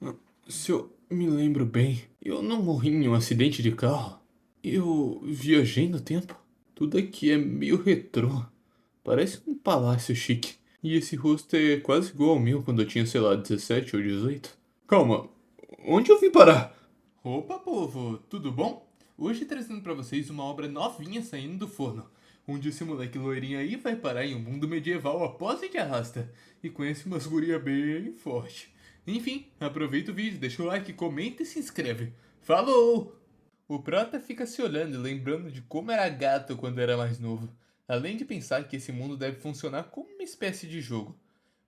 Ah, Se eu me lembro bem, eu não morri em um acidente de carro. Eu viajei no tempo. Tudo aqui é meio retrô. Parece um palácio chique. E esse rosto é quase igual ao meu quando eu tinha, sei lá, 17 ou 18. Calma, onde eu vim parar? Opa, povo, tudo bom? Hoje trazendo pra vocês uma obra novinha saindo do forno, onde esse moleque loirinho aí vai parar em um mundo medieval após de arrasta e conhece umas guria bem forte. Enfim, aproveita o vídeo, deixa o like, comenta e se inscreve. Falou! O Prota fica se olhando e lembrando de como era gato quando era mais novo, além de pensar que esse mundo deve funcionar como uma espécie de jogo.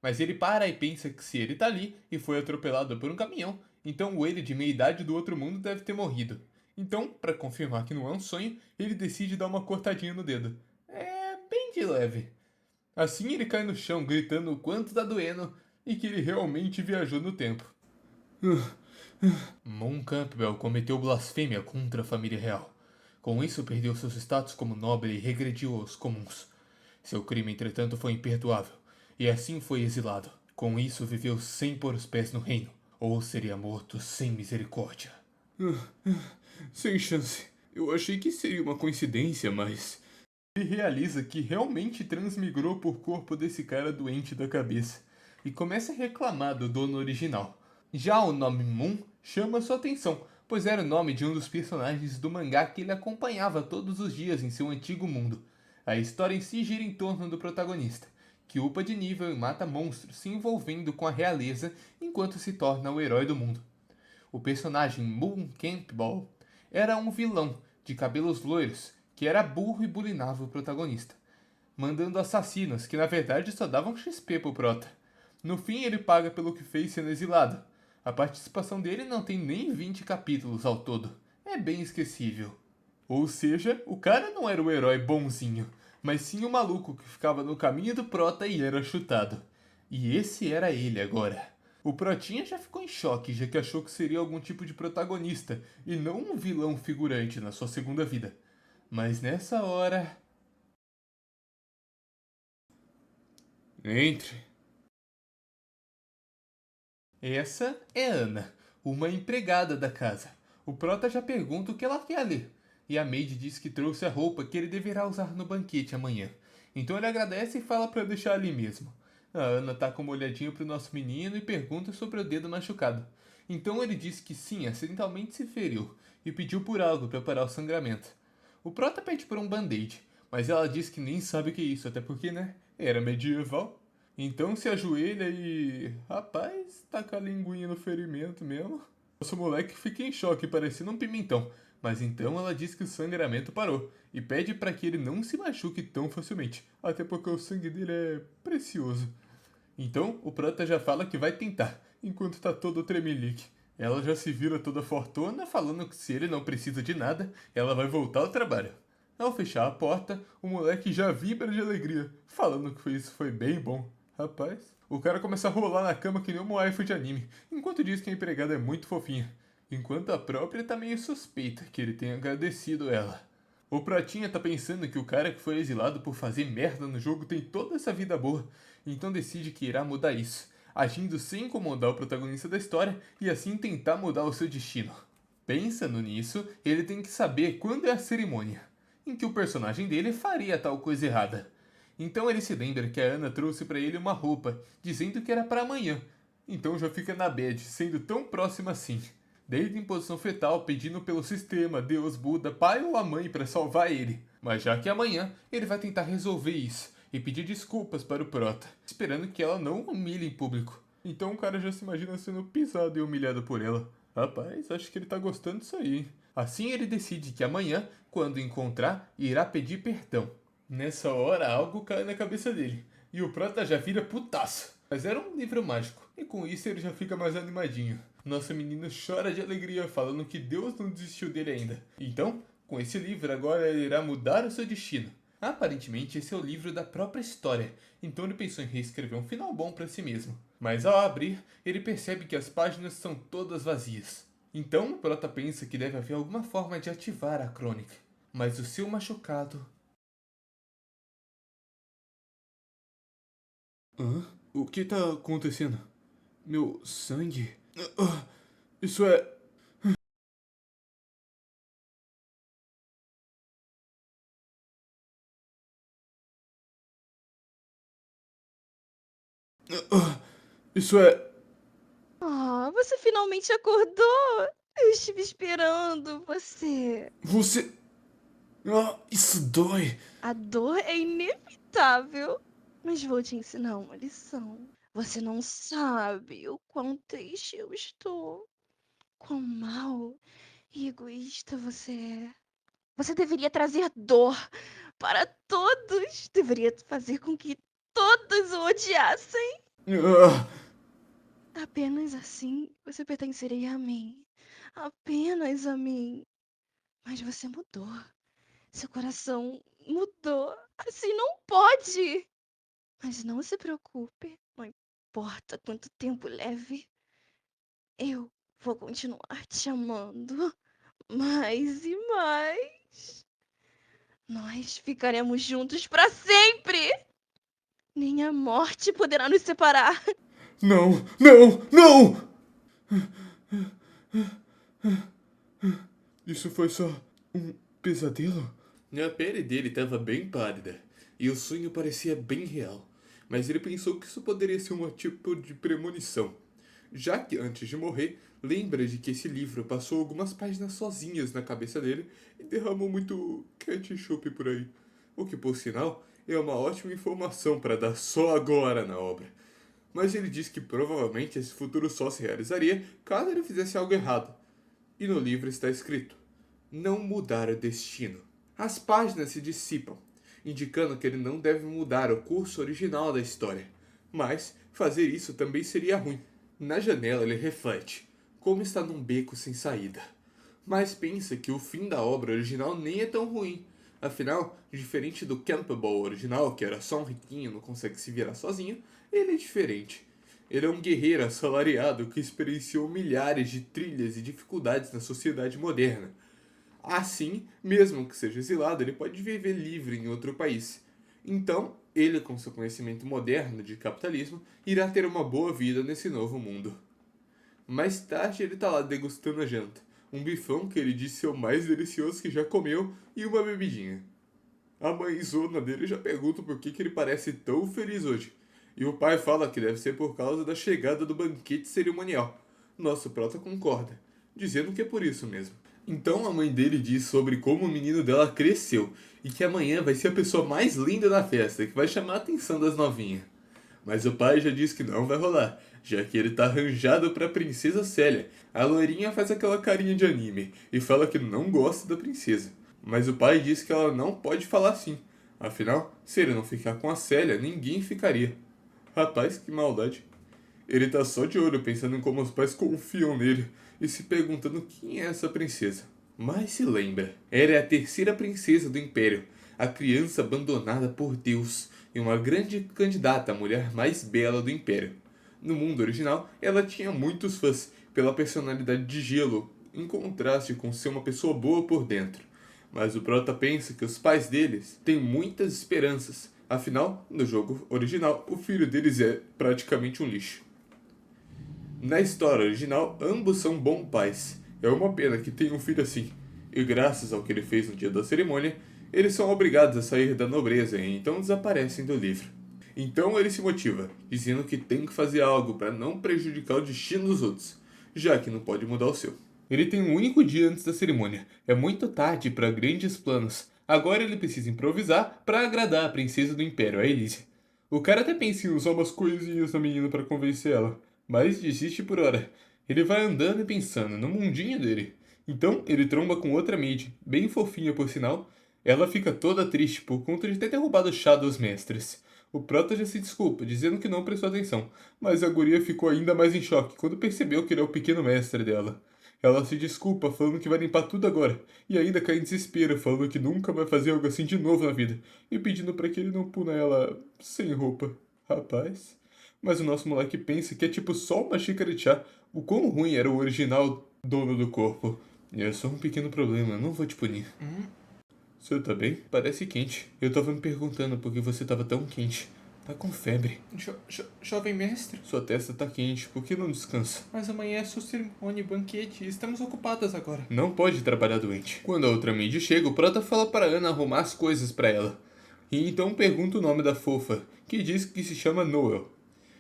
Mas ele para e pensa que se ele tá ali e foi atropelado por um caminhão, então o ele de meia idade do outro mundo deve ter morrido. Então, para confirmar que não é um sonho, ele decide dar uma cortadinha no dedo. É bem de leve. Assim ele cai no chão gritando o quanto tá doendo e que ele realmente viajou no tempo. Mon Campbell cometeu blasfêmia contra a família real. Com isso, perdeu seus status como nobre e regrediu aos comuns. Seu crime, entretanto, foi imperdoável, e assim foi exilado. Com isso, viveu sem pôr os pés no reino, ou seria morto sem misericórdia. Sem chance. Eu achei que seria uma coincidência, mas. Ele realiza que realmente transmigrou por corpo desse cara doente da cabeça e começa a reclamar do dono original. Já o nome Moon chama sua atenção, pois era o nome de um dos personagens do mangá que ele acompanhava todos os dias em seu antigo mundo. A história em si gira em torno do protagonista, que upa de nível e mata monstros, se envolvendo com a realeza enquanto se torna o herói do mundo. O personagem Moon Campbell era um vilão de cabelos loiros que era burro e bulinava o protagonista, mandando assassinos que na verdade só davam XP pro prota. No fim, ele paga pelo que fez sendo exilado. A participação dele não tem nem 20 capítulos ao todo. É bem esquecível. Ou seja, o cara não era o herói bonzinho, mas sim o maluco que ficava no caminho do prota e era chutado. E esse era ele agora. O Protinha já ficou em choque, já que achou que seria algum tipo de protagonista e não um vilão figurante na sua segunda vida. Mas nessa hora. Entre. Essa é Ana, uma empregada da casa. O Prota já pergunta o que ela quer ali. E a maid diz que trouxe a roupa que ele deverá usar no banquete amanhã. Então ele agradece e fala para deixar ali mesmo. A Ana tá com uma olhadinha pro nosso menino e pergunta sobre o dedo machucado. Então ele diz que sim, acidentalmente se feriu e pediu por algo para parar o sangramento. O Prota pede por um band-aid, mas ela diz que nem sabe o que é isso, até porque, né, era medieval. Então se ajoelha e. Rapaz, taca a linguinha no ferimento mesmo. Nosso moleque fica em choque, parecendo um pimentão. Mas então ela diz que o sangramento parou e pede para que ele não se machuque tão facilmente, até porque o sangue dele é precioso. Então o Prata já fala que vai tentar, enquanto tá todo tremelique. Ela já se vira toda fortuna, falando que se ele não precisa de nada, ela vai voltar ao trabalho. Ao fechar a porta, o moleque já vibra de alegria, falando que isso foi bem bom. Rapaz, o cara começa a rolar na cama que nem um waifu de anime, enquanto diz que a empregada é muito fofinha. Enquanto a própria tá meio suspeita que ele tenha agradecido ela. O Pratinha tá pensando que o cara que foi exilado por fazer merda no jogo tem toda essa vida boa, então decide que irá mudar isso, agindo sem incomodar o protagonista da história e assim tentar mudar o seu destino. Pensando nisso, ele tem que saber quando é a cerimônia, em que o personagem dele faria tal coisa errada. Então ele se lembra que a Ana trouxe para ele uma roupa, dizendo que era para amanhã. Então já fica na bad, sendo tão próximo assim. Desde em posição fetal, pedindo pelo sistema, Deus, Buda, pai ou a mãe para salvar ele. Mas já que amanhã ele vai tentar resolver isso e pedir desculpas para o Prota, esperando que ela não o humilhe em público. Então o cara já se imagina sendo pisado e humilhado por ela. Rapaz, acho que ele tá gostando disso aí, hein? Assim ele decide que amanhã, quando encontrar, irá pedir perdão. Nessa hora, algo cai na cabeça dele. E o Prota já vira putaço. Mas era um livro mágico, e com isso ele já fica mais animadinho. Nosso menino chora de alegria, falando que Deus não desistiu dele ainda. Então, com esse livro, agora ele irá mudar o seu destino. Aparentemente, esse é o livro da própria história, então ele pensou em reescrever um final bom para si mesmo. Mas ao abrir, ele percebe que as páginas são todas vazias. Então, o Prota pensa que deve haver alguma forma de ativar a crônica. Mas o seu machucado. Hã? O que tá acontecendo? Meu sangue Isso é... Isso é... Ah, você finalmente acordou! Eu estive esperando você. Você... isso dói. A dor é inevitável, mas vou te ensinar uma lição. Você não sabe o quão triste eu estou, quão mal e egoísta você é. Você deveria trazer dor para todos. Deveria fazer com que todos o odiassem. Ah, Apenas assim você pertenceria a mim. Apenas a mim. Mas você mudou. Seu coração mudou. Assim não pode. Mas não se preocupe. Não importa quanto tempo leve. Eu vou continuar te amando. Mais e mais. Nós ficaremos juntos para sempre. Nem a morte poderá nos separar. não, não, não! Isso foi só um pesadelo? A pele dele estava bem pálida e o sonho parecia bem real, mas ele pensou que isso poderia ser um tipo de premonição, já que antes de morrer, lembra de que esse livro passou algumas páginas sozinhas na cabeça dele e derramou muito ketchup por aí, o que por sinal é uma ótima informação para dar só agora na obra. Mas ele disse que provavelmente esse futuro só se realizaria caso ele fizesse algo errado. E no livro está escrito: não mudar o destino. As páginas se dissipam, indicando que ele não deve mudar o curso original da história. Mas fazer isso também seria ruim. Na janela ele reflete, como está num beco sem saída. Mas pensa que o fim da obra original nem é tão ruim. Afinal, diferente do Campbell original, que era só um riquinho, não consegue se virar sozinho, ele é diferente. Ele é um guerreiro assalariado que experienciou milhares de trilhas e dificuldades na sociedade moderna. Assim, mesmo que seja exilado, ele pode viver livre em outro país. Então, ele, com seu conhecimento moderno de capitalismo, irá ter uma boa vida nesse novo mundo. Mais tarde, ele tá lá degustando a janta. Um bifão que ele disse ser o mais delicioso que já comeu e uma bebidinha. A mãezona dele já pergunta por que ele parece tão feliz hoje. E o pai fala que deve ser por causa da chegada do banquete cerimonial. Nosso prota concorda, dizendo que é por isso mesmo. Então a mãe dele diz sobre como o menino dela cresceu e que amanhã vai ser a pessoa mais linda da festa, que vai chamar a atenção das novinhas. Mas o pai já diz que não vai rolar, já que ele tá arranjado pra princesa Célia. A loirinha faz aquela carinha de anime e fala que não gosta da princesa. Mas o pai diz que ela não pode falar assim. Afinal, se ele não ficar com a Célia, ninguém ficaria. Rapaz, que maldade. Ele tá só de olho pensando em como os pais confiam nele e se perguntando quem é essa princesa. Mas se lembra, ela é a terceira princesa do Império, a criança abandonada por Deus e uma grande candidata à mulher mais bela do Império. No mundo original, ela tinha muitos fãs pela personalidade de gelo, em contraste com ser uma pessoa boa por dentro. Mas o prota pensa que os pais deles têm muitas esperanças, afinal, no jogo original, o filho deles é praticamente um lixo. Na história original, ambos são bons pais. É uma pena que tenha um filho assim. E graças ao que ele fez no dia da cerimônia, eles são obrigados a sair da nobreza e então desaparecem do livro. Então ele se motiva, dizendo que tem que fazer algo para não prejudicar o destino dos outros, já que não pode mudar o seu. Ele tem um único dia antes da cerimônia. É muito tarde para grandes planos. Agora ele precisa improvisar para agradar a princesa do Império, a Elise. O cara até pensa em usar umas coisinhas na menina para convencer ela, mas desiste por hora. Ele vai andando e pensando no mundinho dele. Então ele tromba com outra maid, bem fofinha por sinal. Ela fica toda triste por conta de ter derrubado o chá dos mestres. O Prota já se desculpa, dizendo que não prestou atenção, mas a guria ficou ainda mais em choque quando percebeu que ele é o pequeno mestre dela. Ela se desculpa, falando que vai limpar tudo agora, e ainda cai em desespero, falando que nunca vai fazer algo assim de novo na vida, e pedindo para que ele não puna ela sem roupa. Rapaz. Mas o nosso moleque pensa que é tipo só uma xícara de chá. O quão ruim era o original dono do corpo. É só um pequeno problema, não vou te punir. Você tá bem? Parece quente. Eu tava me perguntando por que você tava tão quente. Tá com febre. Jovem mestre? Sua testa tá quente, por que não descansa? Mas amanhã é sua cerimônia e banquete e estamos ocupadas agora. Não pode trabalhar doente. Quando a outra maid chega, o Prota fala para Ana arrumar as coisas para ela. E então pergunta o nome da fofa, que diz que se chama Noel.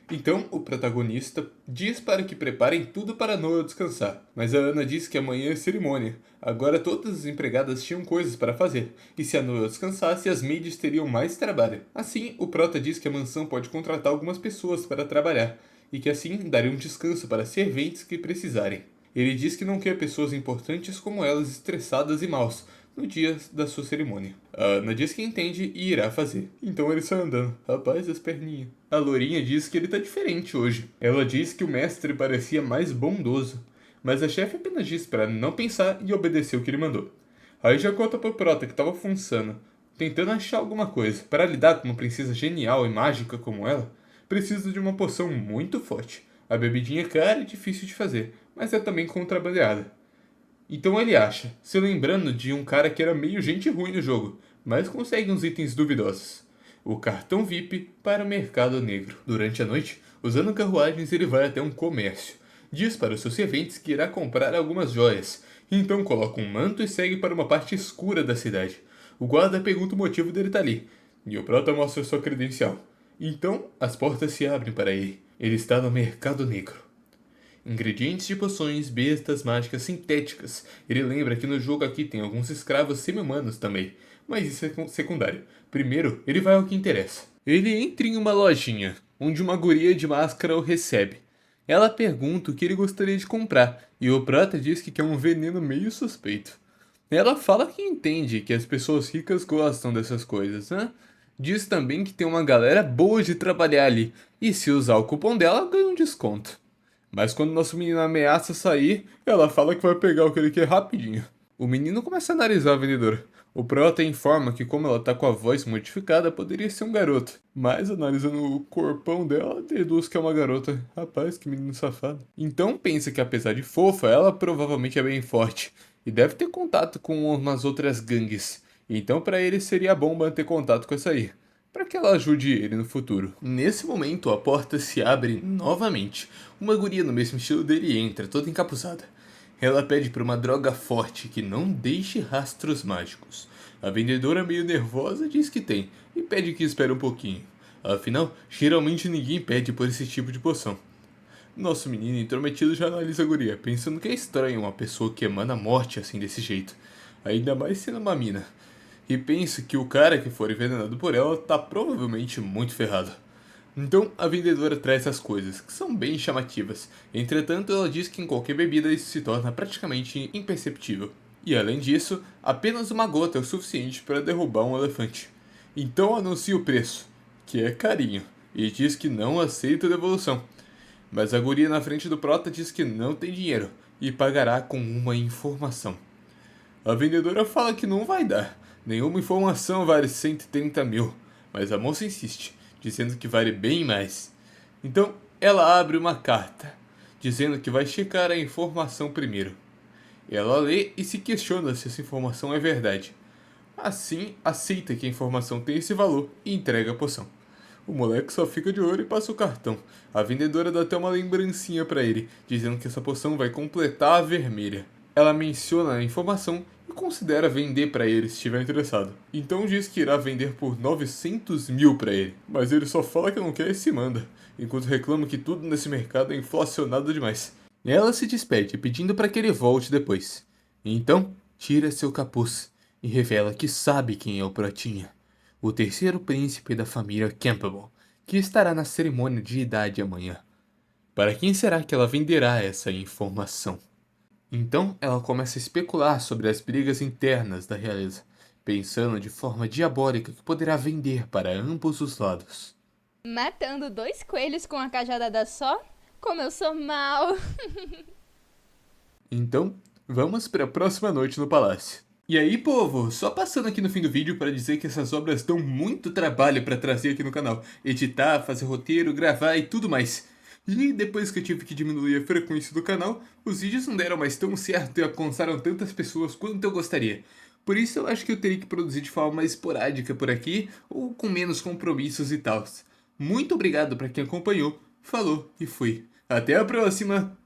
Então, o protagonista diz para que preparem tudo para Noel descansar. Mas a Ana diz que amanhã é cerimônia. Agora todas as empregadas tinham coisas para fazer. E se a Noel descansasse, as maids teriam mais trabalho. Assim, o prota diz que a mansão pode contratar algumas pessoas para trabalhar. E que assim daria um descanso para serventes que precisarem. Ele diz que não quer pessoas importantes como elas estressadas e maus no dia da sua cerimônia. A Ana diz que entende e irá fazer. Então ele sai andando. Rapaz, as perninhas. A lourinha diz que ele tá diferente hoje. Ela diz que o mestre parecia mais bondoso. Mas a chefe apenas diz para não pensar e obedecer o que ele mandou. Aí já conta pro Prota que tava funçando, tentando achar alguma coisa. Para lidar com uma princesa genial e mágica como ela, precisa de uma poção muito forte. A bebidinha é cara e difícil de fazer, mas é também contrabandeada. Então ele acha, se lembrando de um cara que era meio gente ruim no jogo, mas consegue uns itens duvidosos. O cartão VIP para o mercado negro. Durante a noite, usando carruagens, ele vai até um comércio. Diz para os seus serventes que irá comprar algumas joias. Então coloca um manto e segue para uma parte escura da cidade. O guarda pergunta o motivo dele estar ali. E o prota mostra sua credencial. Então, as portas se abrem para ele. Ele está no mercado negro. Ingredientes de poções, bestas mágicas sintéticas. Ele lembra que no jogo aqui tem alguns escravos semi-humanos também, mas isso é secundário. Primeiro, ele vai ao que interessa. Ele entra em uma lojinha, onde uma guria de máscara o recebe. Ela pergunta o que ele gostaria de comprar, e o prota diz que quer um veneno meio suspeito. Ela fala que entende que as pessoas ricas gostam dessas coisas, né? Diz também que tem uma galera boa de trabalhar ali, e se usar o cupom dela, ganha um desconto. Mas quando nosso menino ameaça sair, ela fala que vai pegar o que ele quer rapidinho. O menino começa a analisar a vendedora. O prota informa que como ela tá com a voz modificada, poderia ser um garoto. Mas analisando o corpão dela, deduz que é uma garota. Rapaz, que menino safado. Então pensa que apesar de fofa, ela provavelmente é bem forte. E deve ter contato com umas outras gangues. Então para ele seria bom manter contato com essa aí, para que ela ajude ele no futuro. Nesse momento, a porta se abre novamente. Uma guria no mesmo estilo dele entra, toda encapuçada. Ela pede por uma droga forte que não deixe rastros mágicos. A vendedora, meio nervosa, diz que tem e pede que espere um pouquinho. Afinal, geralmente ninguém pede por esse tipo de poção. Nosso menino intrometido já analisa a guria, pensando que é estranho uma pessoa que emana morte assim desse jeito. Ainda mais sendo uma mina. E pensa que o cara que for envenenado por ela tá provavelmente muito ferrado. Então a vendedora traz as coisas, que são bem chamativas. Entretanto, ela diz que em qualquer bebida isso se torna praticamente imperceptível. E além disso, apenas uma gota é o suficiente para derrubar um elefante. Então anuncia o preço, que é carinho, e diz que não aceita devolução. Mas a guria na frente do prota diz que não tem dinheiro e pagará com uma informação. A vendedora fala que não vai dar. Nenhuma informação vale 130 mil, mas a moça insiste, dizendo que vale bem mais. Então, ela abre uma carta, dizendo que vai checar a informação primeiro. Ela lê e se questiona se essa informação é verdade. Assim, aceita que a informação tem esse valor e entrega a poção. O moleque só fica de olho e passa o cartão. A vendedora dá até uma lembrancinha para ele, dizendo que essa poção vai completar a vermelha. Ela menciona a informação e considera vender para ele se estiver interessado. Então diz que irá vender por 900 mil para ele, mas ele só fala que não quer e se manda, enquanto reclama que tudo nesse mercado é inflacionado demais. Ela se despede pedindo para que ele volte depois. Então, tira seu capuz e revela que sabe quem é o Protinha, o terceiro príncipe da família Campbell, que estará na cerimônia de idade amanhã. Para quem será que ela venderá essa informação? Então ela começa a especular sobre as brigas internas da realeza, pensando de forma diabólica que poderá vender para ambos os lados. Matando 2 coelhos com uma cajadada só? Como eu sou mal! Então, vamos para a próxima noite no palácio. E aí, povo, só passando aqui no fim do vídeo para dizer que essas obras dão muito trabalho para trazer aqui no canal. Editar, fazer roteiro, gravar e tudo mais. E depois que eu tive que diminuir a frequência do canal, os vídeos não deram mais tão certo e alcançaram tantas pessoas quanto eu gostaria. Por isso eu acho que eu teria que produzir de forma mais esporádica por aqui, ou com menos compromissos e tal. Muito obrigado para quem acompanhou. Falou e fui. Até a próxima!